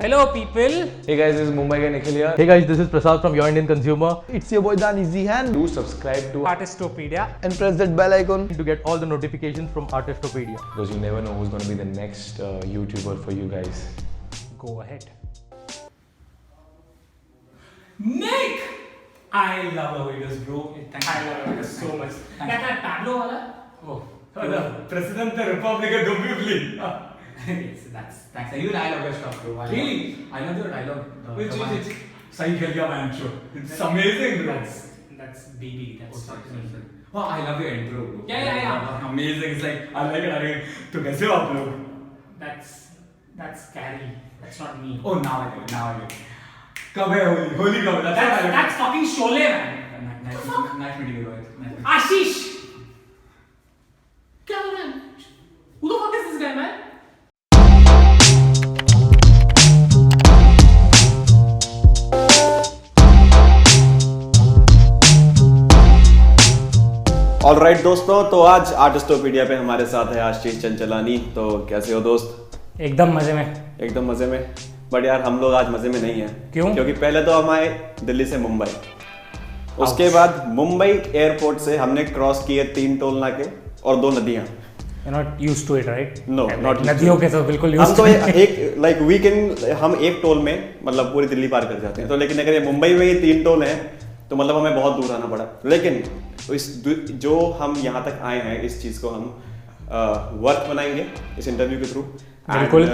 Hello people. Hey guys, this is Mumbai guy Nikhil here. Hey guys, this is Prasad from Your Indian Consumer. It's your boy Dan Easyhand. Do subscribe to Artistopedia. And press that bell icon To get all the notifications from Artistopedia. because you never know who's going to be the next YouTuber for you guys. Go ahead. Nick! I love your videos, bro. I love your videos so much. That Pablo wala? Oh, the President of the Republic of Dombivli. Yes, thanks. Even I love your stuff, bro. Really? I love your dialogue. Which? Sahi Khel Gaya Man show. It's amazing, bro. That's BB. That's Sorry. Oh, I love your intro, bro. Yeah. Amazing. It's like, I like it. अरे तो कैसे हो आप लोग? That's Carrie. That's not me. Oh, now I get it. कब है होली? होली कब है? That's fucking Sholay, man. Nice meeting you, Rohit. Ashish. क्या हो रहा है? Who the fuck is this guy, man? Alright दोस्तों, तो आज आर्टिस्टोपीडिया पे हमारे साथ है आशीष चंचलानी। तो कैसे हो दोस्त? एकदम मजे में। एकदम मजे में। बट यार हम लोग आज मजे में नहीं हैं। क्यों? क्योंकि पहले तो हम आए दिल्ली से मुंबई, उसके बाद मुंबई एयरपोर्ट से हमने क्रॉस किए 3 टोल नाके और 2 नदियां। You're not used to it, right? No, not used नदियों to के तो बिल्कुल हम used तो to it. एक लाइक वीकेंड हम एक टोल में मतलब पूरी दिल्ली पार कर जाते हैं। तो लेकिन अगर ये मुंबई में ही 3 टोल हैं तो मतलब हमें बहुत दूर आना पड़ा। लेकिन जो हम यहाँ तक आए हैं, इस चीज़ को हम वर्थ बनाएंगे इस इंटरव्यू के थ्रू। बिल्कुल।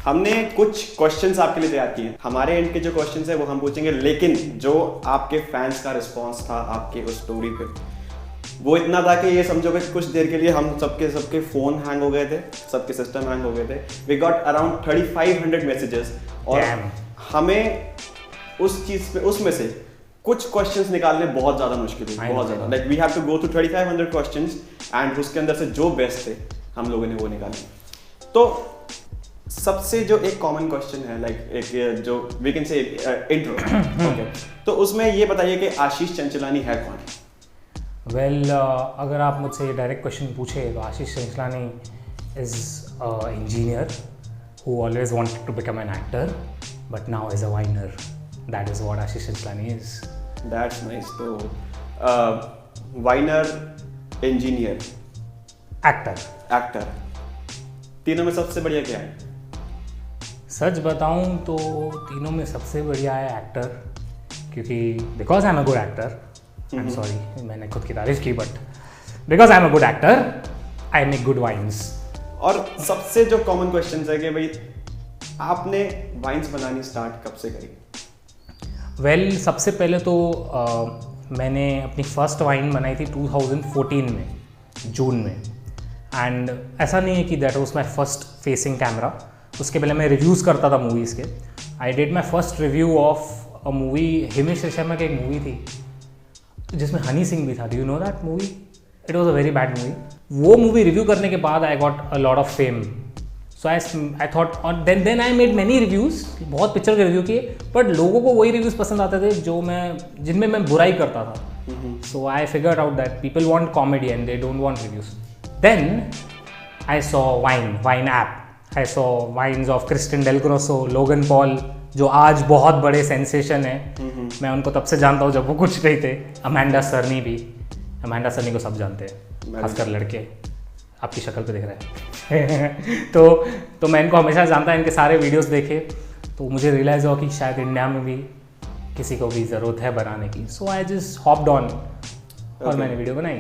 हमने कुछ क्वेश्चंस आपके लिए तैयार किए हैं। हमारे एंड के जो क्वेश्चंस है वो हम पूछेंगे, लेकिन जो आपके फैंस का रिस्पॉन्स था आपके उस स्टोरी पे, वो इतना था कि ये समझो कि कुछ देर के लिए हम सबके फ़ोन हैंग हो गए थे, सबके सिस्टम हैंग हो गए थे। वी गॉट अराउंड 3500 मैसेजेस और Damn. हमें उस चीज़ पे उसमें से कुछ क्वेश्चंस निकालने बहुत ज़्यादा मुश्किल हुई, बहुत ज़्यादा। Like we have to go through 3500 questions and उसके अंदर से जो बेस्ट थे हम लोगों ने वो निकाले। तो सबसे जो एक कॉमन क्वेश्चन है, लाइक एक जो we can say intro, okay, तो उसमें ये बताइए कि आशीष चंचलानी है कौन? वेल अगर आप मुझसे डायरेक्ट क्वेश्चन पूछे तो Ashish Chanchlani is engineer who always wanted to become an actor but now is a viner. That is what Ashish Chanchlani is. That's nice. तो वाइनर, इंजीनियर, एक्टर. तीनों में सबसे बढ़िया क्या है? सच बताऊं तो तीनों में सबसे बढ़िया है एक्टर, क्योंकि because I am a good actor. I am sorry, मैंने खुद की तारीफ की, but because I am a good actor I make good vines. और सबसे जो कॉमन क्वेश्चन है कि भाई आपने वाइन्स बनानी स्टार्ट कब से करी? वेल सबसे पहले तो मैंने अपनी फर्स्ट वाइन बनाई थी 2014 में, जून में. एंड ऐसा नहीं है कि that was my first facing camera. उसके पहले मैं रिव्यूज़ करता था मूवीज़ के. I did my first review of a movie, Himesh Reshammiya की एक मूवी थी जिसमें हनी सिंह भी था. Do you know that movie? It was a very bad movie. वो मूवी रिव्यू करने के बाद I got a lot of fame. So I thought, और then I made many reviews, बहुत पिक्चर के रिव्यू किए, बट लोगों को वही रिव्यूज़ पसंद आते थे जिनमें मैं बुराई करता था. So I figured out that people want comedy and they don't want reviews. Then I saw Wine app. I saw wines of Kristen Del Grosso, Logan Paul, जो आज बहुत बड़े सेंसेशन है. मैं उनको तब से जानता हूँ जब वो कुछ नहीं थे. अमांडा सरनी भी. अमांडा सरनी को सब जानते हैं, खासकर लड़के. आपकी शक्ल पे दिख रहा है. तो मैं इनको हमेशा जानता, इनके सारे वीडियोस देखे, तो मुझे रियलाइज़ हुआ कि शायद इंडिया में भी किसी को भी ज़रूरत है बनाने की. सो आई जस्ट हॉप्ड ऑन और मैंने वीडियो बनाई.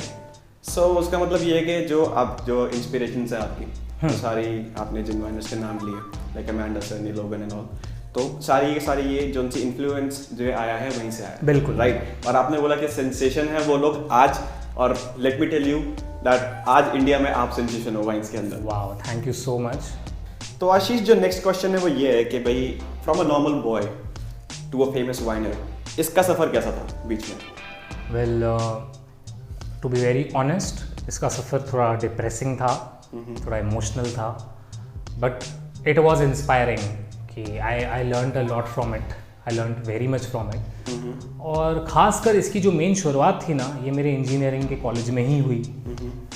सो उसका मतलब ये है कि जो इंस्पिरेशन है आपकी, तो सारी आपने जिन वाइनर्स के नाम लिए, लाइक अमांडा सरनी, लोगन एंड ऑल, तो सारी ये जो उनसे इन्फ्लुएंस जो आया है वहीं से आया. बिल्कुल. राइट. और आपने बोला कि सेंसेशन है वो लोग आज, और let me tell you that आज इंडिया में आप सेंसेशन हो वाइन्स के अंदर. Wow, thank you so much. तो आशीष, जो नेक्स्ट क्वेश्चन है वो ये है कि भाई from a normal boy to a famous viner, इसका सफ़र कैसा था बीच में? Well to be very honest, इसका सफ़र थोड़ा डिप्रेसिंग था, थोड़ा इमोशनल था, बट इट वॉज इंस्पायरिंग कि I learned a lot from it. I learn very much from it. और ख़ासकर इसकी जो मेन शुरुआत थी ना, ये मेरे इंजीनियरिंग के कॉलेज में ही हुई.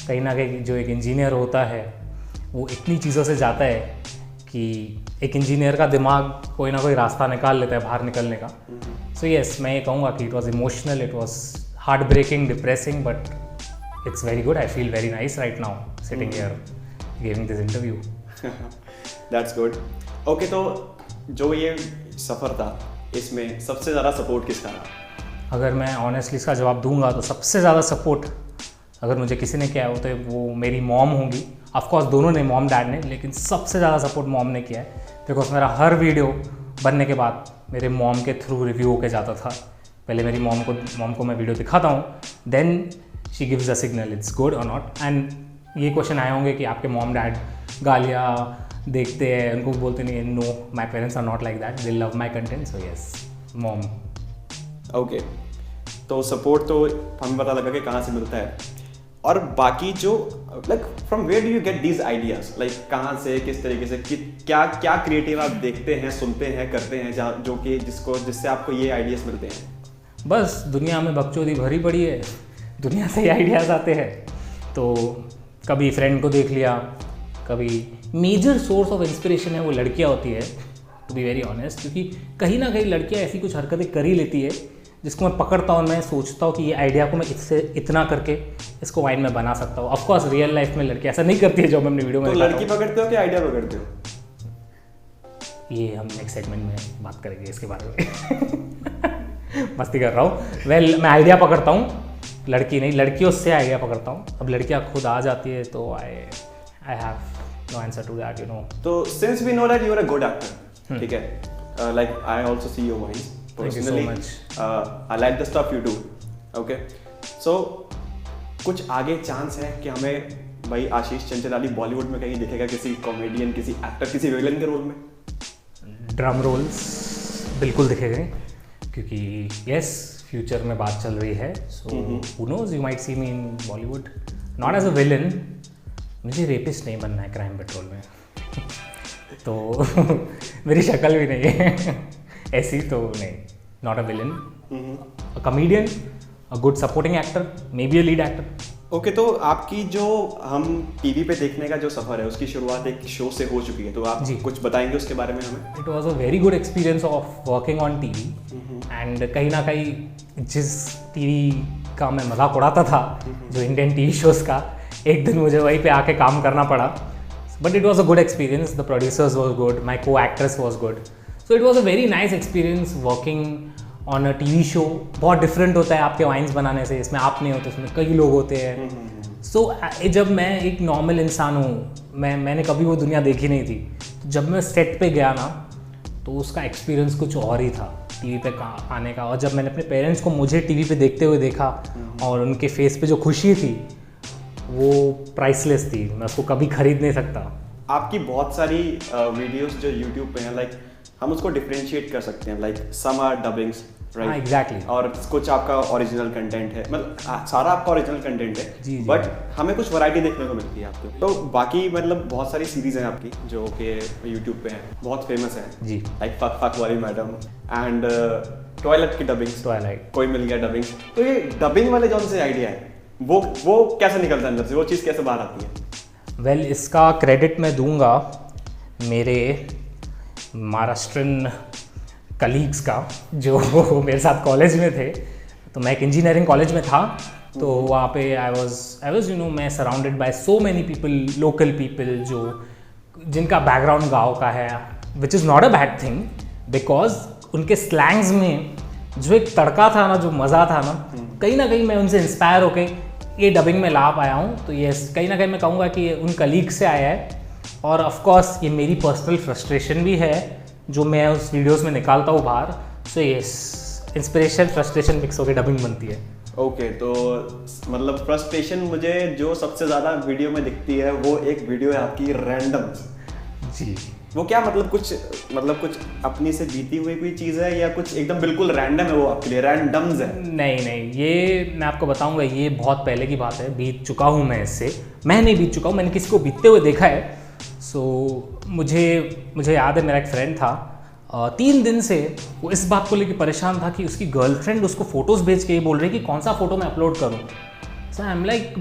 कहीं ना कहीं जो एक इंजीनियर होता है वो इतनी चीज़ों से जाता है कि एक इंजीनियर का दिमाग कोई ना कोई रास्ता निकाल लेता है बाहर निकलने का. सो येस, मैं ये कहूँगा कि it was emotional, it was heartbreaking, depressing, but it's very good. I feel very nice right now sitting here giving this interview. That's good. Okay, तो जो ये सफ़र था इसमें सबसे ज़्यादा सपोर्ट किसका रहा? अगर मैं ऑनेस्टली इसका जवाब दूंगा तो सबसे ज़्यादा सपोर्ट अगर मुझे किसी ने किया है तो वो मेरी मॉम होंगी. ऑफकोर्स दोनों ने, मॉम डैड ने, लेकिन सबसे ज़्यादा सपोर्ट मॉम ने किया है. बिकॉज मेरा हर वीडियो बनने के बाद मेरे मॉम के थ्रू रिव्यू होके जाता था. पहले मेरी मॉम को मैं वीडियो दिखाता हूँ, then she gives a signal it's good और नॉट. एंड ये क्वेश्चन आए होंगे कि आपके मॉम डैड गालियाँ देखते हैं, उनको बोलते नहीं. No, my parents are not like that, they love my content. So yes, mom. Okay, तो सपोर्ट तो हमें पता लगा कि कहाँ से मिलता है. और बाकी जो like from where do you get these ideas, like कहाँ से, किस तरीके से, क्या क्या क्रिएटिव आप देखते हैं, सुनते हैं, करते हैं जहाँ जो कि जिससे आपको ये आइडियाज मिलते हैं? बस दुनिया में बकचोदी भरी पड़ी है, दुनिया से ही आइडियाज़ आते हैं. तो कभी फ्रेंड को देख लिया, कभी मेजर सोर्स ऑफ इंस्पिरेशन है वो लड़कियां होती है, टू बी वेरी ऑनेस्ट. क्योंकि कहीं ना कहीं लड़कियां ऐसी कुछ हरकतें कर ही लेती है जिसको मैं पकड़ता हूँ, मैं सोचता हूँ कि ये आइडिया को मैं इससे इतना करके इसको वाइन में बना सकता हूँ. ऑफकोर्स रियल लाइफ में लड़की ऐसा नहीं करती है जो मैं अपनी वीडियो में. तो लड़की पकड़ते हो कि आइडिया पकड़ते हो? ये हम नेक्स्ट सेगमेंट में बात करेंगे इसके बारे में. मस्ती कर रहा हूँ. वेल, मैं आइडिया पकड़ता हूँ, लड़की नहीं, लड़कियों से आइडिया पकड़ता हूँ. अब लड़कियाँ खुद आ जाती है तो I have no answer to that, you know. तो since we know that you are a good actor, ठीक है, like I also see your vines personally, I like the stuff you do. Okay, so कुछ आगे chance है कि हमें भाई आशीष चंचलानी बॉलीवुड में कहीं दिखेगा, किसी कॉमेडियन, किसी एक्टर, किसी विलन के रोल में? ड्रम रोल्स बिल्कुल दिखेंगे, क्योंकि यस, फ्यूचर में बात चल रही है. So who knows, you might see me in Bollywood, not as a villain. मुझे रेपिस्ट नहीं बनना है क्राइम पेट्रोल में. तो मेरी शक्ल भी नहीं है ऐसी, तो नहीं, not a villain, a comedian, a good supporting actor, may be a lead actor. Okay, तो आपकी जो हम टीवी पे देखने का जो सफ़र है उसकी शुरुआत एक शो से हो चुकी है, तो आप कुछ बताएंगे उसके बारे में हमें? It was a very good experience of working on TV. And कहीं ना कहीं जिस टीवी का मैं मजाक उड़ाता था, जो इंडियन टीवी शोज़ का, एक दिन मुझे वहीं पे आके काम करना पड़ा. But it was a good experience. The producers was good, my co actress was good. So it was a very nice experience working on a TV show. बहुत डिफरेंट होता है आपके वाइन्स बनाने से. इसमें आप नहीं होते, इसमें कई लोग होते हैं. सो जब मैं एक नॉर्मल इंसान हूँ, मैंने कभी वो दुनिया देखी नहीं थी, तो जब मैं सेट पे गया ना, तो उसका एक्सपीरियंस कुछ और ही था टीवी पे आने का. और जब मैंने अपने पेरेंट्स को मुझे टीवी पे देखते हुए देखा और उनके फेस पे जो खुशी थी, वो प्राइसलेस थी. मैं उसको कभी खरीद नहीं सकता. आपकी बहुत सारी वीडियोस जो यूट्यूब पे हैं, लाइक हम उसको डिफरेंशिएट कर सकते हैं, like some are dubbings, right? Exactly. और कुछ आपका ओरिजिनल कंटेंट है, मतलब सारा आपका ओरिजिनल कंटेंट है. जी. बट हमें कुछ वैरायटी देखने को मिलती है आपको. तो बाकी मतलब बहुत सारी सीरीज हैं आपकी जो कि यूट्यूब पे हैं, बहुत फेमस है जी. लाइक फक फक वाली मैडम एंड टॉयलेट की डबिंग्स, ट्वाइलाइट, कोई मिल गया डबिंग्स. तो ये डबिंग वाले जौन से आइडिया है, वो कैसे निकलता है अंदर से, वो चीज़ कैसे बाहर आती है? वेल, इसका क्रेडिट मैं दूंगा मेरे महाराष्ट्रन कलीग्स का, जो मेरे साथ कॉलेज में थे. तो मैं एक इंजीनियरिंग कॉलेज में था, तो वहाँ पे आई वाज यू नो, मैं surrounded by so many people, local people, जो जिनका बैकग्राउंड गाँव का है, which is not a bad thing, because उनके स्लैंग्स में जो एक तड़का था ना, जो मज़ा था ना कहीं मैं उनसे इंस्पायर होके ये डबिंग में ला पाया हूँ. तो ये कहीं ना कहीं मैं कहूँगा कि ये उन कलीग से आया है. और ऑफ कोर्स ये मेरी पर्सनल फ्रस्ट्रेशन भी है जो मैं उस वीडियोस में निकालता हूँ बाहर. So yes, inspiration frustration mix होकर डबिंग बनती है. ओके, तो मतलब फ्रस्ट्रेशन मुझे जो सबसे ज़्यादा वीडियो में दिखती है वो एक वीडियो है आपकी रैंडम. जी. वो क्या मतलब कुछ अपनी से बीती हुई कोई चीज़ है या कुछ एकदम बिल्कुल रैंडम है वो आपके लिए, रैंडम्स है? नहीं, ये मैं आपको बताऊंगा, ये बहुत पहले की बात है. बीत चुका हूँ मैं इससे. मैं नहीं बीत चुका हूँ, मैंने किसी को बीतते हुए देखा है. सो मुझे याद है, मेरा एक फ्रेंड था, 3 दिन से वो इस बात को लेकर परेशान था कि उसकी गर्लफ्रेंड उसको फ़ोटोज़ भेज के ये बोल रही कि कौन सा फ़ोटो मैं अपलोड करूँ. सो आई एम लाइक,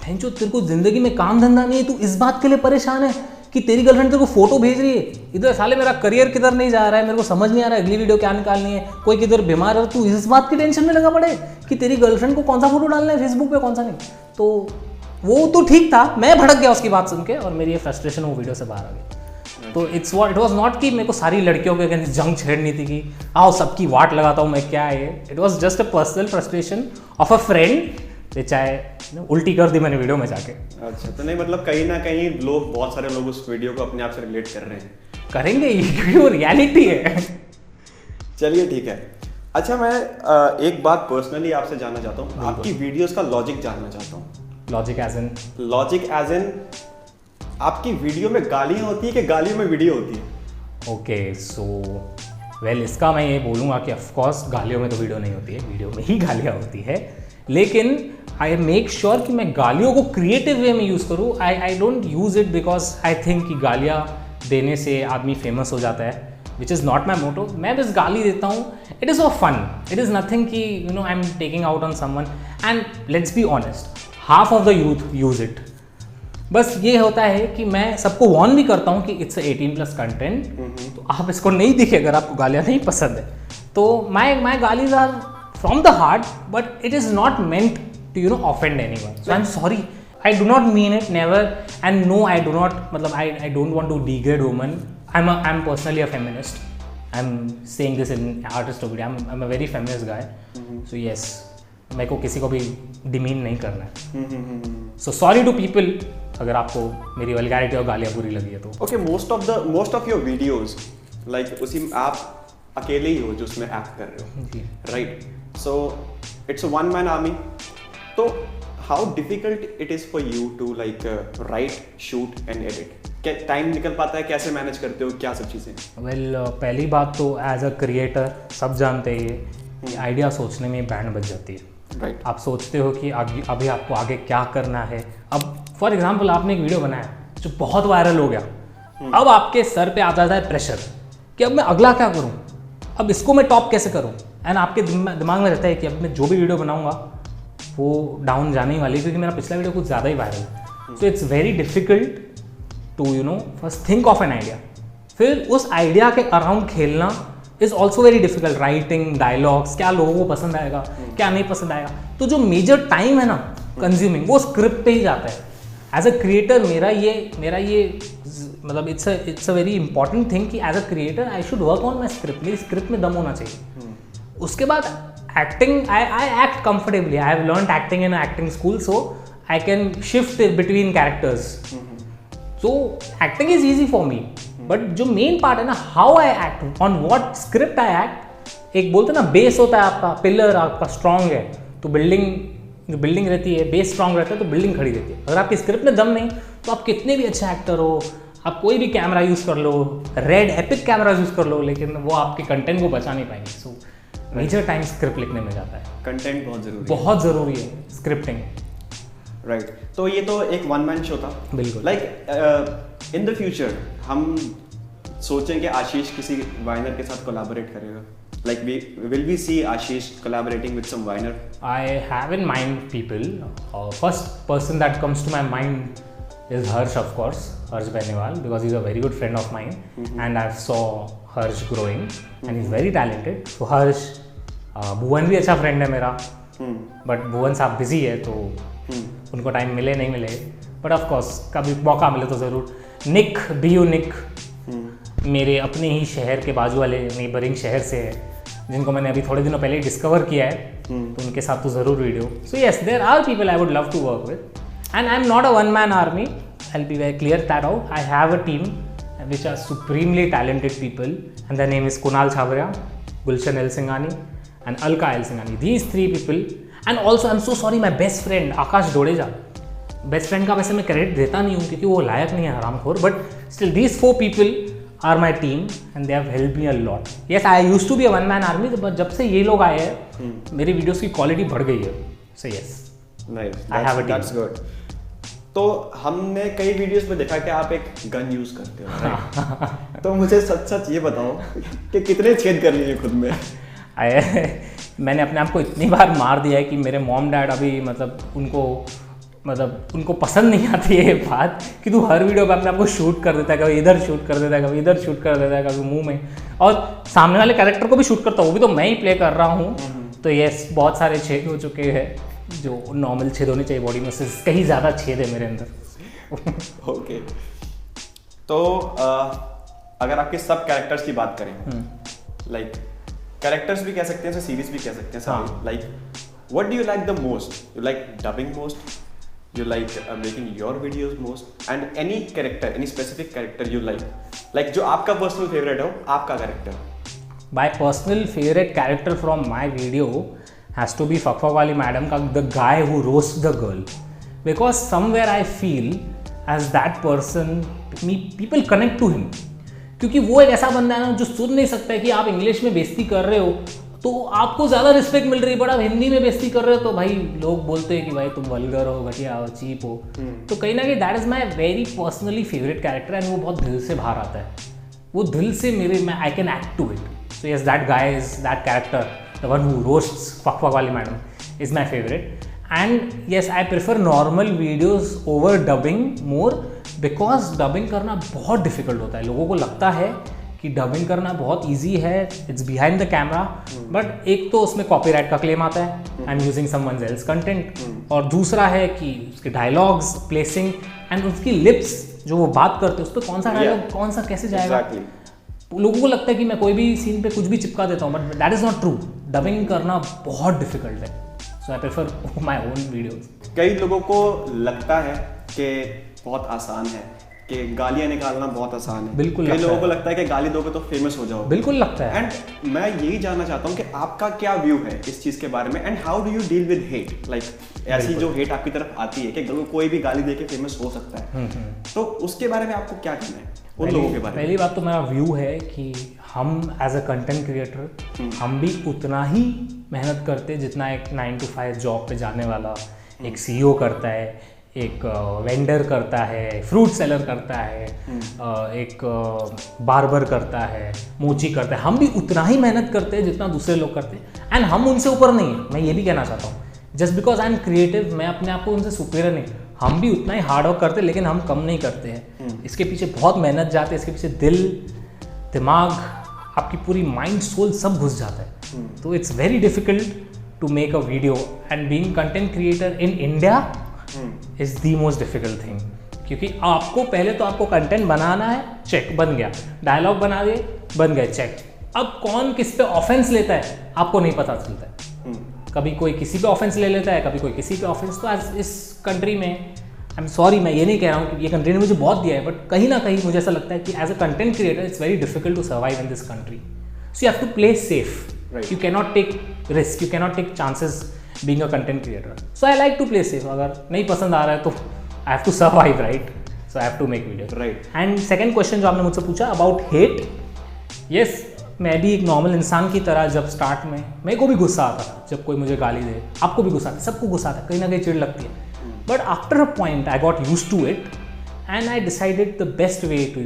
भैंचो तेरे को ज़िंदगी में काम धंधा नहीं है, तू इस बात के लिए परेशान है कि तेरी गर्लफ्रेंड तेरे को फोटो भेज रही है, इधर साले मेरा करियर किधर नहीं जा रहा है, मेरे को समझ नहीं आ रहा है अगली वीडियो क्या निकालनी है, कोई किधर बीमार है, तू इस बात की टेंशन में लगा पड़े कि तेरी गर्लफ्रेंड को कौन सा फोटो डालना है फेसबुक पे, कौन सा नहीं। तो वो तो ठीक था, मैं भड़क गया उसकी बात सुन के और मेरी ये फ्रस्ट्रेशन वो वीडियो से बाहर आ गई। तो इट वॉज नॉट कि मेरे को सारी लड़कियों के अगेंस्ट जंग छेड़नी थी कि आओ सबकी वाट लगाता हूँ मैं, क्या है ये। It was just a personal frustration of a friend, चाहे उल्टी कर दी मैंने वीडियो में जाके। अच्छा, तो नहीं मतलब कहीं ना कहीं लोग, बहुत सारे लोग उस वीडियो को अपने आप से रिलेट कर रहे हैं। करेंगे ही क्योंकि वो रियलिटी है। चलिए ठीक है। अच्छा, मैं एक बात पर्सनली आपसे जानना चाहता हूँ, आपकी वीडियोस का लॉजिक जानना चाहता हूँ। लॉजिक एज इन आपकी वीडियो में गालियाँ होती है कि गालियों में वीडियो होती है? ओके, सो वेल इसका मैं ये बोलूँगा कि ऑफकोर्स गालियों में तो वीडियो नहीं होती है, वीडियो में ही गालियाँ होती है, लेकिन आई मेक श्योर कि मैं गालियों को क्रिएटिव वे में यूज़ करूँ। I don't use it because I think कि गालियाँ देने से आदमी फेमस हो जाता है, विच इज़ नॉट माई मोटो। मैं बस गाली देता हूँ, it is for fun, it is nothing कि you know I am taking out on someone, and let's be honest, half of the youth use it. बस ये होता है कि मैं सबको वार्न भी करता हूँ कि इट्स 18+ कंटेंट, तो आप इसको नहीं दिखे अगर आपको गालियाँ नहीं पसंद है तो माई गालीज are from the heart, but it is not meant to you know offend anyone, so I'm sorry, I do not mean it, never, and no, I do not, मतलब I don't want to degrade women. I'm personally a feminist. I'm saying this in artist of video. I'm a very feminist guy. So yes, मेरे को किसी को भी demean नहीं करना है। So sorry to people अगर आपको मेरी वल्गैरिटी और गालियाँ बुरी लगी है तो। Okay, most of your videos like उसी में आप अकेले ही हो जो उसमें एक्ट कर रहे हो, right? So it's a one man army. तो how difficult it is for you to like write, shoot and edit? क्या टाइम निकल पाता है, कैसे मैनेज करते हो, क्या सब चीज़ें? वेल पहली बात तो एज अ क्रिएटर सब जानते हैं ये आइडिया सोचने में बैंड बज जाती है, राइट? आप सोचते हो कि अभी आपको आगे क्या करना है। अब फॉर एग्जाम्पल आपने एक वीडियो बनाया जो बहुत वायरल हो गया, अब आपके सर पे आ जाता है प्रेशर कि अब मैं अगला क्या करूँ, अब इसको मैं टॉप कैसे करूँ, एंड आपके दिमाग में रहता है कि अब मैं जो भी वीडियो बनाऊँगा वो डाउन जाने ही वाली है क्योंकि मेरा पिछला वीडियो कुछ ज़्यादा ही viral. So it's very difficult to you know first think of an idea, फिर उस आइडिया के अराउंड खेलना is also very difficult. Writing, dialogues, क्या लोगों को पसंद आएगा, क्या नहीं पसंद आएगा, तो जो मेजर टाइम है ना कंज्यूमिंग, वो स्क्रिप्ट पे ही जाता है। एज अ क्रिएटर मेरा ये मतलब it's a very important thing कि as a creator I should work on my script, मेरी स्क्रिप्ट में दम होना चाहिए। उसके बाद acting, I act comfortably. I have learned acting in an acting school, so I can shift between characters. So acting is easy for me. But जो main part है ना, how I act, on what script I act, एक बोलते ना base होता है आपका, pillar आपका स्ट्रांग है तो बिल्डिंग रहती है, बेस स्ट्रांग रहता है तो बिल्डिंग खड़ी रहती है। अगर आपकी स्क्रिप्ट में दम नहीं तो आप कितने भी अच्छे एक्टर हो, आप कोई भी कैमरा यूज़ कर लो, रेड एपिक कैमरा यूज़ कर लो, लेकिन वो आपके कंटेंट को बचा नहीं पाएंगे। सो मेजर टाइम स्क्रिप्ट लिखने में जाता है, कंटेंट बहुत ज़रूरी है स्क्रिप्टिंग, राइट? तो ये तो एक वन मैन शो था, बिल्कुल। लाइक इन द फ्यूचर हम सोचें कि आशीष किसी वाइनर के साथ कोलैबोरेट करेगा, like will we see Ashish collaborating with some Viner? I have in mind people. First person that comes to my mind is Harsh, of course, Harsh Benewal, because he's a very good friend of mine, and I saw Harsh growing, and he's very talented. So Harsh, भुवन भी अच्छा friend है मेरा, but भुवन साहब busy है तो उनको time मिले नहीं मिले, बट ऑफ कोर्स कभी मौका मिले तो ज़रूर। निक, BU निक मेरे अपने ही शहर के बाजू वाले नेबरिंग शहर से है, जिनको मैंने अभी थोड़े दिनों पहले ही डिस्कवर किया है, तो उनके साथ तो ज़रूर video. So yes, there are people I would love to work with, and I am not a one man army, I will be very clear that out. I have a team which are supremely talented people, and their name is Kunal Chhabria, Gulshan El Singhani, and Alka El Singhani. These 3 people, and also I'm so sorry, my best friend Akash Dodeja. Best friend का वैसे मैं credit देता नहीं हूँ क्योंकि वो लायक नहीं है हरामखोर, but still these 4 people are my team and they have helped me a lot. Yes, I used to be a one man army, but जब से ये लोग आए हैं मेरी वीडियोस की क्वालिटी बढ़ गई है. So yes, nice. I have a team. That's good. तो हमने कई वीडियोस में देखा कि आप एक गन यूज करते हो, right? तो मुझे सच ये बताओ कि कितने छेद कर लिए खुद में? मैंने अपने आप को इतनी बार मार दिया है कि मेरे मॉम डैड अभी मतलब उनको मतलब उनको पसंद नहीं आती है ये बात कि तू हर वीडियो पे अपने आप को शूट कर देता है, कभी इधर शूट कर देता है, कभी इधर शूट कर देता है, कभी मुंह में, और सामने वाले कैरेक्टर को भी शूट करता हूँ, वो भी तो मैं ही प्ले कर रहा हूँ। तो यस, बहुत सारे छेद हो चुके हैं जो नॉर्मल छेद होने चाहिए बॉडी में, उससे कहीं ज़्यादा छेद है मेरे अंदर। ओके, तो अगर आपके सब कैरेक्टर्स की बात करें, लाइक कैरेक्टर्स भी कह सकते हैं, सीरीज भी कह सकते हैं सारे, like what do you like the most? You like dubbing most, you like making your videos most, and any character, any specific character you like जो आपका personal favorite हो, आपका character? My personal favorite character from my video has to be फकफक वाली madam का the guy who roasts the girl, because somewhere I feel as that person people connect to him, क्योंकि वो एक ऐसा बंदा है ना जो सुन नहीं सकता है कि आप इंग्लिश में बेइज्जती कर रहे हो तो आपको ज़्यादा रिस्पेक्ट मिल रही है, बट आप हिंदी में बेइज्जती कर रहे हो तो भाई लोग बोलते हैं कि भाई तुम वल्गर हो, घटिया हो, चीप हो। तो कहीं ना कहीं that is my very personally favourite character, and वो बहुत दिल से बाहर आता है, वो दिल से मैं I can act to it. So yes, that guy is that character, the one who roasts फकफक वाली madam is my favourite. And yes, I prefer normal videos over dubbing more, because dubbing करना बहुत difficult होता है। लोगों को लगता है कि डबिंग करना बहुत इजी है, it's behind the camera, but एक तो उसमें कॉपीराइट का क्लेम आता है, I am using someone else content, और दूसरा है कि उसके डायलॉग्स, प्लेसिंग एंड उसकी लिप्स जो वो बात करते हैं उस पर कौन सा डायलॉग कौन सा कैसे जाएगा। लोगों को लगता है कि मैं कोई भी सीन पे कुछ भी चिपका देता हूँ, but that is not true. Dubbing करना बहुत डिफिकल्ट है, so I prefer my own videos. कई लोगों को लगता है कि बहुत आसान है, कि गालियाँ निकालना बहुत आसान है। बिल्कुल, कई लोगों को लगता है कि गाली दोगे तो फेमस हो जाओगे। बिल्कुल लगता है। एंड मैं यही जानना चाहता हूँ कि आपका क्या व्यू है इस चीज़ के बारे में, and how do you deal with hate, like ऐसी जो हेट आपकी तरफ आती है कि कोई भी गाली देके फेमस हो सकता है, तो उसके बारे में आपको क्या कहना है उन लोगों के बारे में? पहली बात तो मेरा व्यू है कि हम एज अ कंटेंट क्रिएटर हम भी उतना ही मेहनत करते हैं जितना एक 9 to 5 जॉब पे जाने वाला एक CEO करता है, एक वेंडर करता है, फ्रूट सेलर करता है, एक बार्बर करता है, मोची करता है। हम भी उतना ही मेहनत करते हैं जितना दूसरे लोग करते हैं, एंड हम उनसे ऊपर नहीं है। मैं ये भी कहना चाहता हूँ, just because I M creative मैं अपने आप को उनसे सुपीरियर नहीं, हम भी उतना ही हार्ड वर्क करते हैं, लेकिन हम कम नहीं करते हैं। इसके पीछे बहुत मेहनत जाते हैं, इसके पीछे दिल, दिमाग, आपकी पूरी माइंड, सोल सब घुस जाता है। तो it's very difficult to make a video, and being content creator in India is the most difficult thing, क्योंकि आपको पहले तो आपको कंटेंट बनाना है, चेक, बन गया, डायलॉग बना दिए, बन गए, चेक। अब कौन किस पे ऑफेंस लेता है आपको नहीं पता चलता है। कभी कोई किसी पे ऑफेंस ले लेता है, कभी कोई किसी पे ऑफेंस। तो आज इस कंट्री में, आई एम सॉरी, मैं ये नहीं कह रहा हूँ कि ये कंट्री ने मुझे बहुत दिया है, बट कहीं ना कहीं मुझे ऐसा लगता है कि as a content creator it's very difficult to survive in this country. So you have to play safe, you cannot take risk, you cannot take chances being a content creator. So I like to play safe. अगर नहीं पसंद आ रहा है तो I have to survive, right? So I have to make videos. Right. And second question जो आपने मुझसे पूछा about hate, yes, मैं भी एक नॉर्मल इंसान की तरह जब स्टार्ट में मेरे को भी गुस्सा आता था जब कोई मुझे गाली दे, आपको भी गुस्सा आता है, सबको गुस्सा आता है, कहीं ना कहीं चिढ़ लगती है। But after a point I got used to it and I decided the best way to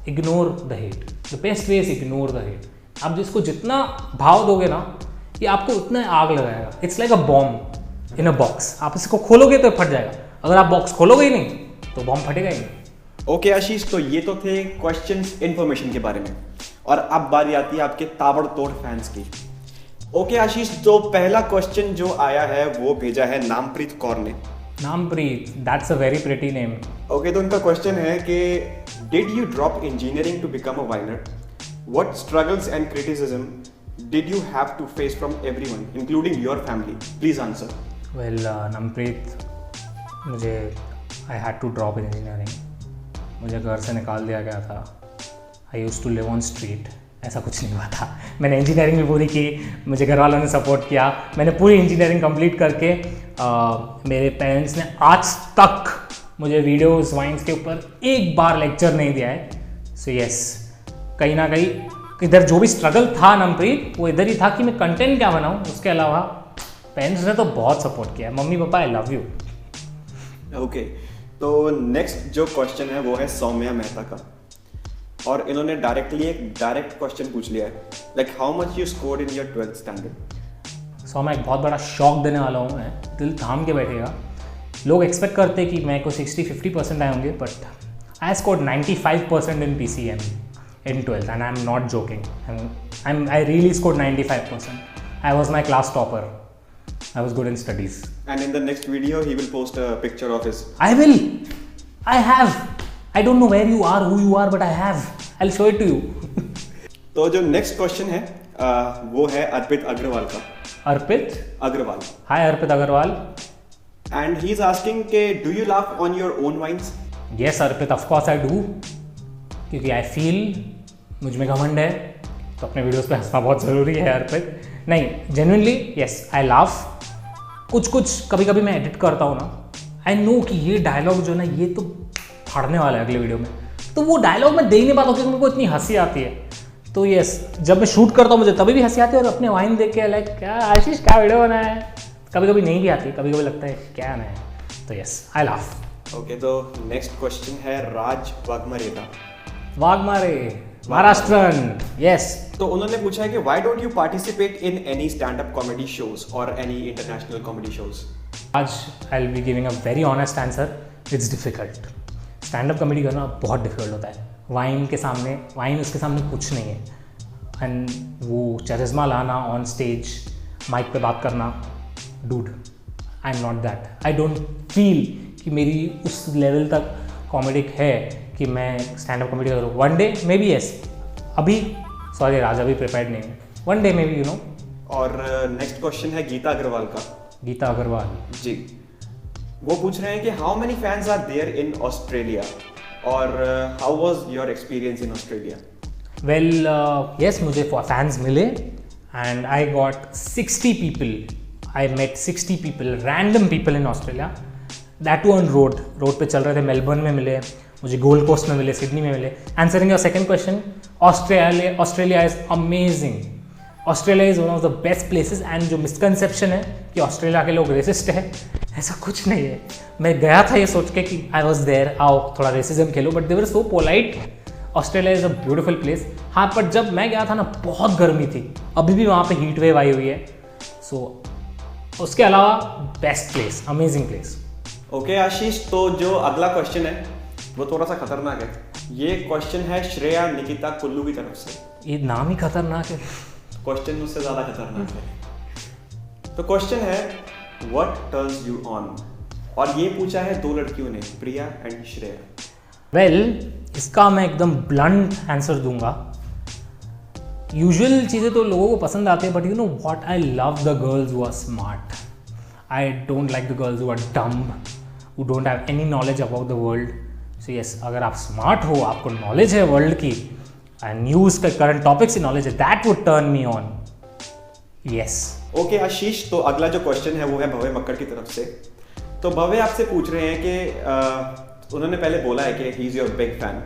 ignore the hate. The best way is ignore the hate. आप जिसको जितना भाव दोगे ना, ये आपको उतना आग लगाएगा। It's like a bomb in a box. आप इसको खोलोगे तो फट जाएगा, अगर आप बॉक्स खोलोगे ही नहीं तो बॉम्ब फटेगा ही नहीं। ओके आशीष, तो ये तो थे क्वेश्चंस इन्फॉर्मेशन के बारे में, और अब बारी आती है आपके ताबड़तोड़ फैंस की। ओके आशीष, तो पहला क्वेश्चन जो आया है वो भेजा है नामप्रीत कौर ने। Nampreet, that's a very pretty name. Okay, तो उनका क्वेश्चन है कि did you drop engineering to become a viner? What struggles and criticism did you have to face from everyone including your family? Please answer. Well, Nampreet, मुझे I had to drop engineering. मुझे घर से निकाल दिया गया था। I used to live on street. ऐसा कुछ नहीं हुआ था। मैंने इंजीनियरिंग भी पूरी की, मुझे घर वालों ने सपोर्ट किया, मैंने पूरी इंजीनियरिंग कंप्लीट करके मेरे पेरेंट्स ने आज तक मुझे वीडियोस वाइन्स के ऊपर एक बार लेक्चर नहीं दिया है। सो यस, कहीं ना कहीं इधर जो भी स्ट्रगल था नमप्रीत, वो इधर ही था कि मैं कंटेंट क्या बनाऊं। उसके अलावा पेरेंट्स ने तो बहुत सपोर्ट किया। Mummy papa, I love you. Okay, तो नेक्स्ट जो क्वेश्चन है वो है सौम्या मेहता का, और इन्होंने डायरेक्टली एक डायरेक्ट क्वेश्चन पूछ लिया है, like how much you scored in your 12th standard? Saumya, एक बहुत बड़ा शॉक देने वाला हूँ मैं, दिल थाम के बैठेगा लोग एक्सपेक्ट करते कि मैं को 60-50% आए होंगे, but I scored 95% in PCM in 12th, and I'm not joking. I really scored 95%. I was my class topper. I was good in studies. And in the next video, he will post a picture of his. I will. I have. I don't know where you are, who you are, but I have. I'll show it to you. तो जो next question है वो है अर्पित अग्रवाल का. Arpit. Agarwal. Hi, Arpit Agarwal. And he's asking के do you laugh on your own wines? Yes, Arpit, of course I do. क्योंकि I feel मुझ में घमंड है, तो अपने वीडियोस पे हंसना बहुत ज़रूरी है अर्पित. नहीं, जेन्युइनली यस आई लाफ. कुछ कभी कभी मैं एडिट करता हूँ ना, आई नो कि ये डायलॉग जो है ना, ये तो फाड़ने वाला है अगले वीडियो में, तो वो डायलॉग मैं दे ही नहीं पाता क्योंकि मेरे को इतनी हंसी आती है. तो यस, जब मैं शूट करता हूँ मुझे तभी भी हंसी आती है, और अपने वाइन देख के लाइक क्या आशीष क्या वीडियो बनाया है, कभी कभी नहीं भी आती, कभी कभी लगता है क्या नया है. तो यस आई लाफ. ओके, तो नेक्स्ट क्वेश्चन है राज वाघमारे का. वाघमारे, महाराष्ट्रन. यस. तो उन्होंने पूछा है कि why don't you participate in any stand-up comedy shows or any international comedy shows? आज आई will be giving a very honest answer. It's difficult. Stand up comedy करना बहुत डिफिकल्ट होता है. वाइन उसके सामने कुछ नहीं है. एंड वो चरिज्मा लाना ऑन स्टेज, माइक पे बात करना, dude I am not that. I don't feel कि मेरी उस लेवल तक कॉमेडिक है कि मैं स्टैंड अप कॉमेडी करूँ. One day may be yes. अभी सॉरी राजा भी प्रिपेयर्ड नहीं है. One day may be, you know. और नेक्स्ट क्वेश्चन है गीता अग्रवाल का. गीता अग्रवाल जी, वो पूछ रहे हैं कि how many fans are there in Australia और how was your experience in Australia? Well yes, मुझे फैंस मिले and I got 60 people. I met 60 people, random people in Australia. That too on road पे चल रहे थे. Melbourne में मिले मुझे, गोल्ड कोस्ट में मिले, सिडनी में मिले. Answering your second question, Australia is amazing. Australia is one of the best places. And जो मिसकंसेप्शन है कि ऑस्ट्रेलिया के लोग रेसिस्ट है, ऐसा कुछ नहीं है. मैं गया था ये सोच के कि आई वॉज देयर, आओ थोड़ा racism Khelo, but they were so polite. Australia is a beautiful place. हाँ, पर जब मैं गया था ना, बहुत गर्मी थी. अभी भी वहाँ पे हीट वेव आई हुई है. सो उसके अलावा best place, amazing place. Okay Ashish, तो जो अगला क्वेश्चन है वो थोड़ा सा खतरनाक है. ये क्वेश्चन है श्रेया निकिता कुल्लू की तरफ से. ये नाम ही खतरनाक है. क्वेश्चन उससे ज़्यादा खतरनाक है. तो क्वेश्चन है व्हाट टर्न्स यू ऑन, और ये पूछा है दो लड़कियों ने, प्रिया एंड श्रेया. वेल, इसका मैं एकदम ब्लंट आंसर दूंगा. यूजुअल चीज़ें तो लोगों को पसंद आती है, but you know what, I love the girls who are smart. I don't like the girls who are dumb, who don't have any knowledge about the world. So yes, अगर आप स्मार्ट हो, आपको नॉलेज है world की, and news का current topic से knowledge है, that would turn me on. Yes. Okay Ashish, तो अगला जो क्वेश्चन है वो है भव्य मक्कड़ की तरफ से. तो भव्य आपसे पूछ रहे हैं कि उन्होंने पहले बोला है कि he is your big fan.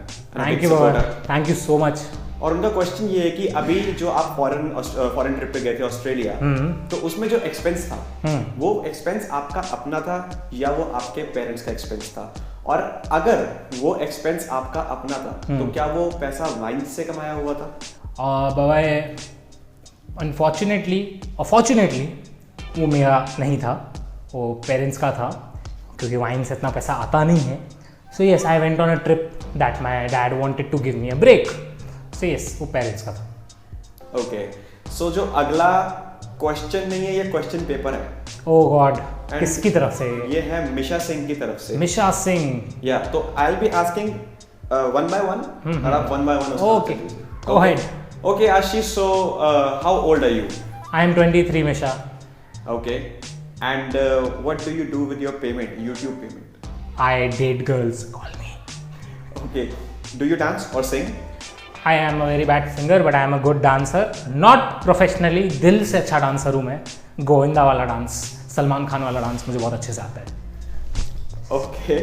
Thank you so much. और उनका क्वेश्चन ये है कि अभी जो आप फॉरेन ट्रिप पे गए थे ऑस्ट्रेलिया, तो उसमें जो एक्सपेंस था, वो एक्सपेंस आपका अपना था या वो आपके पेरेंट्स का एक्सपेंस था? और अगर वो एक्सपेंस आपका अपना था, तो क्या वो पैसा वाइन से कमाया हुआ था? बाय अनफॉर्चुनेटली वो मेरा नहीं था, वो पेरेंट्स का था, क्योंकि वाइन से इतना पैसा आता नहीं है. So yes, I went on a trip that my dad wanted to give me a break. So yes, वो पेरेंट्स का था. ओके, सो जो अगला क्वेश्चन नहीं है, ये क्वेश्चन पेपर है. ओह गॉड, किसकी तरफ से? ये है मिशा सिंह की तरफ से. मिशा सिंह. या तो I will be asking one by one, और आप one by one. Okay, go ahead. Okay Ashish, so how old are you? I am 23, Misha. Okay, and what do you do with your payment, YouTube payment? I date girls, call me. Okay, do you dance or sing? I am a very bad singer, but I am a good dancer. Not professionally, दिल से अच्छा dancer हूँ मैं. गोविंदा वाला dance, Salman Khan वाला dance मुझे बहुत अच्छे से आता है. Okay,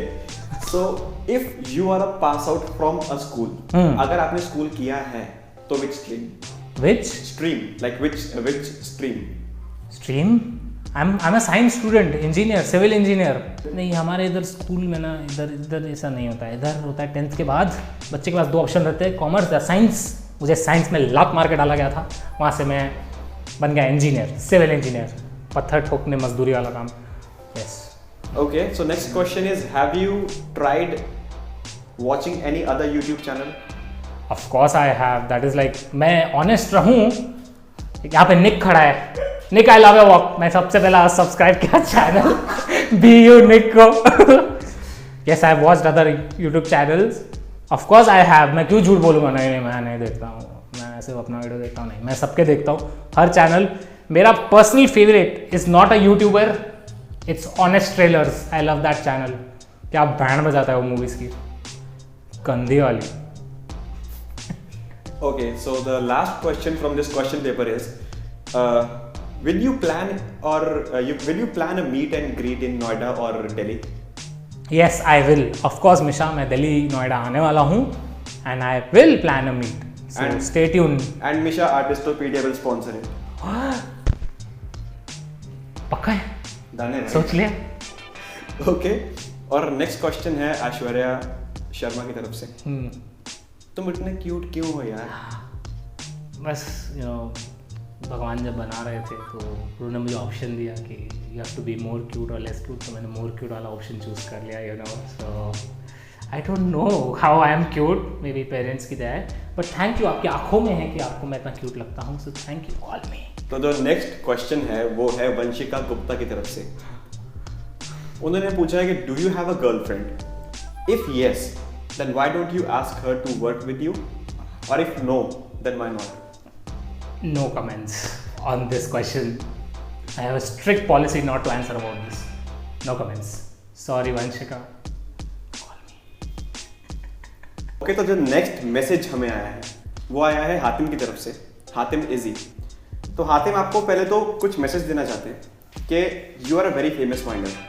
so if you are a pass out from a school, अगर आपने स्कूल किया है तो which stream? Which stream, like which stream? Stream? I am a science student, engineer, civil engineer. नहीं, हमारे इधर स्कूल में ना, इधर ऐसा नहीं होता है. इधर होता है 10th के बाद बच्चे के पास 2 ऑप्शन रहते हैं, कॉमर्स या साइंस. मुझे साइंस में लात मार के डाला गया था, वहाँ से मैं बन गया इंजीनियर, सिविल इंजीनियर, पत्थर ठोकने मजदूरी वाला काम. Yes. Okay, so next question is, have you tried watching any other YouTube channel? Of course I have. That is like, मैं honest रहूँ, यहाँ पे निक खड़ा है. निक, I love your work. मैं सबसे पहला सब्सक्राइब किया चैनल BU निक को. Yes, I have watched other YouTube channels. Of course I have. मैं क्यों झूठ बोलूँगा? नहीं, मैं नहीं देखता हूँ. मैं सिर्फ अपना वीडियो देखता हूँ. नहीं, मैं सबके देखता हूँ. हर चैनल. मेरा personal favourite is not a YouTuber, it's honest trailers. I love that channel. क्या बैंड बजाता है वो मूवीज की, गंदी वाली. Okay, so the last question from this question paper is, will you plan a meet and greet in Noida or Delhi? Yes, I will. Of course, Misha, मैं दिल्ली नोएडा आने वाला हूँ and I will plan a meet. So And- stay tuned. And Misha Artistopedia will sponsor it. पक्का है? Done है, right? सोच लिया? Okay. और next question है ऐश्वर्या शर्मा की तरफ से. तुम इतने क्यूट क्यों हो यार? बस भगवान जब बना रहे थे तो उन्होंने मुझे ऑप्शन दिया कि you have to be more cute और लेस क्यूट, तो मैंने मोर क्यूट वाला ऑप्शन चूज कर लिया. So I don't know how I am cute, maybe parents की दया है, बट थैंक यू. आपकी आंखों में है कि आपको मैं इतना क्यूट लगता हूँ. सो थैंक यू कॉल मी. तो जो नेक्स्ट क्वेश्चन है वो है वंशिका गुप्ता की तरफ से. उन्होंने पूछा है कि do you have a girlfriend? If yes, then why don't you ask her to work with you? Or if no, then why not? No comments on this question. I have a strict policy not to answer about this. No comments. Sorry, Vanshika. Okay, तो जो next message हमें आया है वो आया है हातिम की तरफ से. हातिम इजी. तो हातिम आपको पहले तो कुछ मैसेज देना चाहते हैं कि you are a very famous minder.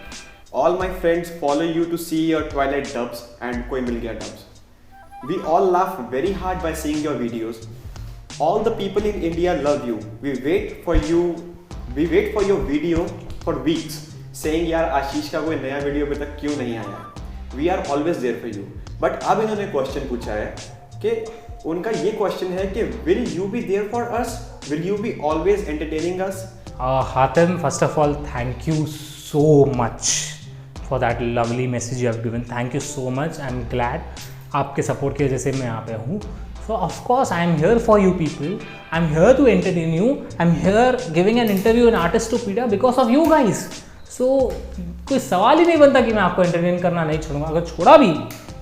All my friends follow you to see your Twilight dubs and Koi Mil Gaya dubs. We all laugh very hard by seeing your videos. All the people in India love you. We wait for your video for weeks, saying यार आशीष का कोई नया video अभी तक क्यों नहीं आया. We are always there for you. But अब इन्होंने क्वेश्चन पूछा है कि उनका ये क्वेश्चन है कि will you be there for us? Will you be always entertaining us? Hatim, first of all, thank you so much for that lovely message you have given. Thank you so much. I'm glad आपके support की वजह से मैं यहाँ पे हूँ. So of course I am here for you people. I'm here to entertain you. I'm here giving an interview in Artistopedia because of you guys. So कोई सवाल ही नहीं बनता कि मैं आपको एंटरटेन करना नहीं छोड़ूंगा. अगर छोड़ा भी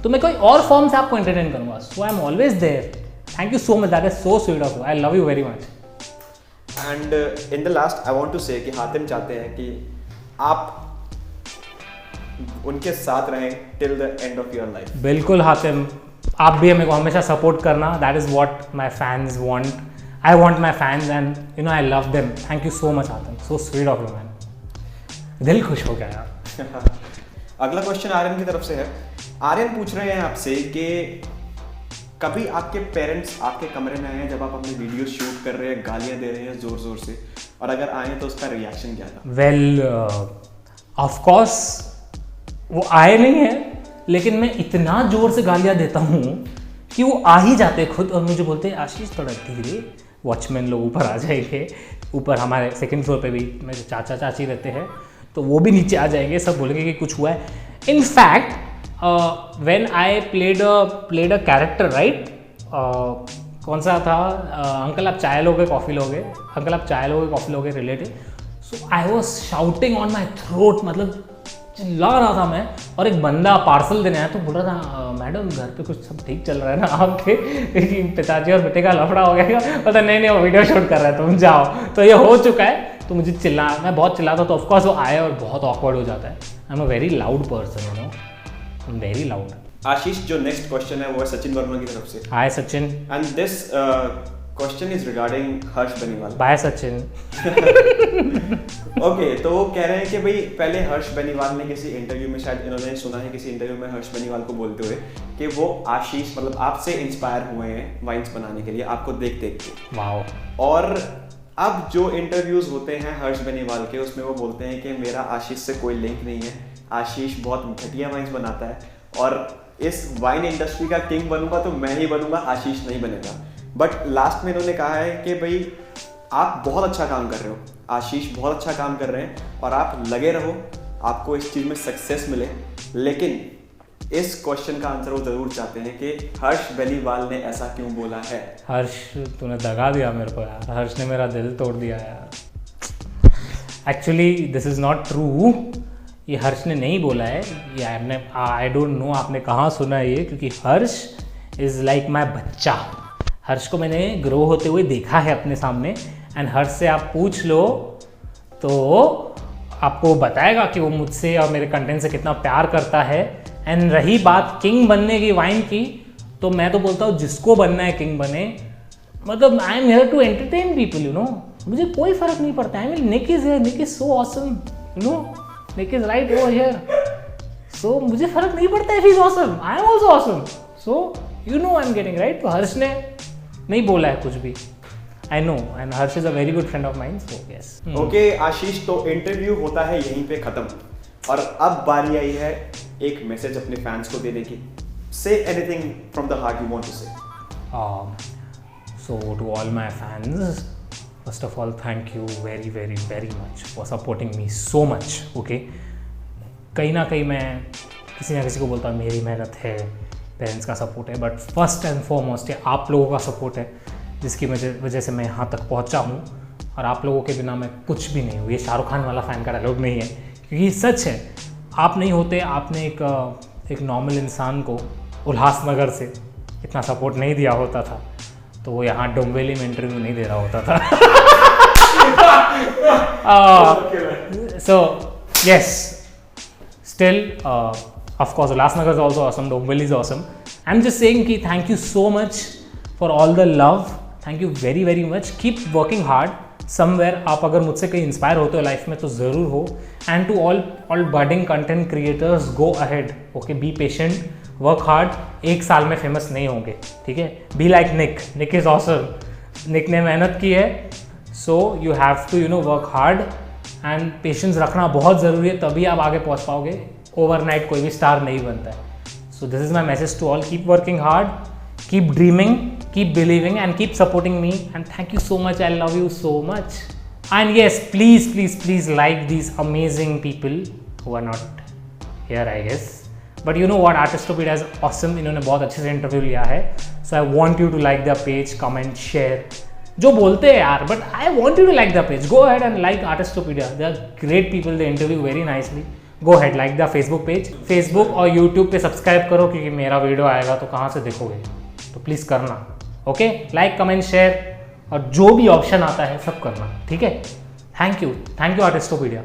तो मैं कोई और फॉर्म से आपको एंटरटेन करूँगा. So I'm always there. Thank you so much. That is so sweet of you. I love you very much. And in the last I want to say कि हातिम चाहते हैं कि आप उनके साथ रहें till the end of your life. बिल्कुल हातिम, आप भी हमें को हमेशा सपोर्ट करना. That is what my fans want. I want my fans and I love them. Thank you so much Hatim. So sweet of you man. दिल खुश हो गया यार. अगला क्वेश्चन आर्यन की तरफ से है. आर्यन पूछ रहे हैं आपसे कि कभी आपके पेरेंट्स आपके कमरे में आए हैं जब आप अपने वीडियो शूट कर रहे हैं, गालियां दे रहे हैं जोर जोर से, और अगर आए तो उसका रिएक्शन क्या था? वेल ऑफ कोर्स वो आए नहीं है, लेकिन मैं इतना जोर से गालियाँ देता हूँ कि वो आ ही जाते खुद और मुझे बोलते हैं आशीष थोड़ा धीरे. वॉचमैन लोग ऊपर आ जाएंगे. ऊपर हमारे सेकंड फ्लोर पे भी मेरे चाचा चाची रहते हैं तो वो भी नीचे आ जाएंगे. सब बोलेंगे कि कुछ हुआ है. In fact when I played a character right, कौन सा था, अंकल आप चाय लोगे कॉफ़ी लोगे, अंकल आप चाय लोगे कॉफ़ी लोगे related. So I was shouting on my throat, मतलब चिल्ला रहा था मैं. और एक बंदा पार्सल देने आया तो बोल रहा था मैडम घर पे कुछ सब ठीक चल रहा है ना आपके, पिताजी और बेटे का लफड़ा हो गया. पता नहीं वो वीडियो शूट कर रहा है तुम जाओ. तो ये हो चुका है. तो मुझे मैं बहुत चिल्लाता तो ऑफकोर्स वो आए और बहुत ऑकवर्ड हो जाता है. I am a very loud person, you know, I am very loud. Ashish, जो नेक्स्ट क्वेश्चन है वो है सचिन वर्मा की तरफ से. Hi Sachin. And this question is regarding Harsh Beniwal. Bye Sachin. Okay, तो वो कह रहे हैं कि भाई पहले हर्ष बेनीवाल ने किसी इंटरव्यू में, शायद इन्होंने सुना है किसी इंटरव्यू में हर्ष बेनीवाल को बोलते हुए कि वो आशीष मतलब आपसे इंस्पायर हुए हैं वाइन्स बनाने के लिए, आपको देख देख के. वाओ. और अब जो इंटरव्यूज होते हैं हर्ष बेनीवाल के, उसमें वो बोलते हैं कि मेरा आशीष से कोई लिंक नहीं है, आशीष बहुत घटिया वाइन्स बनाता है और इस वाइन इंडस्ट्री का किंग बनूंगा तो मैं ही बनूंगा, आशीष नहीं बनेगा. बट लास्ट में इन्होंने कहा है कि भाई आप बहुत अच्छा काम कर रहे हो, आशीष बहुत अच्छा काम कर रहे हैं और आप लगे रहो आपको इस चीज़ में सक्सेस मिले, लेकिन इस क्वेश्चन का आंसर वो ज़रूर चाहते हैं कि हर्ष बेनीवाल ने ऐसा क्यों बोला है। हर्ष, तूने दगा दिया मेरे को यार, हर्ष ने मेरा दिल तोड़ दिया यार। Actually this is not true, ये हर्ष ने नहीं बोला है, ये आपने, आई डोंट नो आपने कहाँ सुना है ये, क्योंकि हर्ष इज़ लाइक माई बच्चा। हर्ष को मैंने ग्रो होते हुए देखा है अपने सामने, एंड हर्ष से आप पूछ लो तो आपको बताएगा कि वो मुझसे और मेरे कंटेंट से कितना प्यार करता है। एंड रही बात किंग बनने की, वाइन की, तो मैं तो बोलता हूँ जिसको बनना है किंग बने। मतलब I am here to entertain people, you know, मुझे कोई फर्क नहीं पड़ता। I mean Nick is here, Nick is so awesome, you know, Nick is right over here, so मुझे फर्क नहीं पड़ता if he is awesome, I am also awesome, so you know I am getting right. तो हर्ष ने नहीं बोला है कुछ भी, I know, and Harsh is a very good friend of mine, so yes. Okay Ashish, तो इंटरव्यू होता है यहीं पे खत्म, और अब बारी आई है एक मैसेज अपने फैंस को देने की। Say anything from the heart you want to say. So to all my fans, first of all, thank you very very very much for supporting me so much. Okay, कहीं ना कहीं मैं किसी ना किसी को बोलता हूँ मेरी मेहनत है, पेरेंट्स का सपोर्ट है, बट फर्स्ट एंड फॉरमोस्ट ये आप लोगों का सपोर्ट है जिसकी वजह से मैं यहाँ तक पहुँचा हूँ, और आप लोगों के बिना मैं कुछ भी नहीं हूँ। ये शाहरुख खान वाला फ़ैन का डायलॉग नहीं है, क्योंकि सच है, आप नहीं होते, आपने एक नॉर्मल इंसान को उल्लासनगर से इतना सपोर्ट नहीं दिया होता था, तो वो यहाँ डोंबिवली में इंटरव्यू नहीं दे रहा होता था। So yes, still of course Ulhasnagar is also awesome, Dombivli is awesome. I'm just saying कि thank you so much for all the love, thank you very very much, keep working hard somewhere. आप अगर मुझसे कहीं inspire होते हो life में तो ज़रूर हो, and to all budding content creators, go ahead, okay, be patient, work hard. एक साल में फेमस नहीं होंगे, ठीक है, be like Nick is awesome, Nick ने मेहनत की है, so you have to work hard and patience रखना बहुत ज़रूरी है, तभी आप आगे पहुँच पाओगे। ओवरनाइट कोई भी स्टार नहीं बनता है। So this is my message to all, keep working hard, keep dreaming, keep believing and keep supporting me, and thank you so much, I love you so much, and yes please please please like these amazing people who are not here I guess, but you know what, Artistopedia is awesome, इन्होंने बहुत अच्छे से interview लिया है, so I want you to like the page, comment, share, जो बोलते हैं यार, but I want you to like the page, go ahead and like Artistopedia, they are great people, they interview very nicely, go head like the Facebook page, Facebook और YouTube पे subscribe करो, क्योंकि मेरा video आएगा तो कहाँ से देखोगे, तो प्लीज़ करना, ओके, लाइक कमेंट शेयर, और जो भी ऑप्शन आता है सब करना, ठीक है। Thank you आर्टिस्टोपीडिया।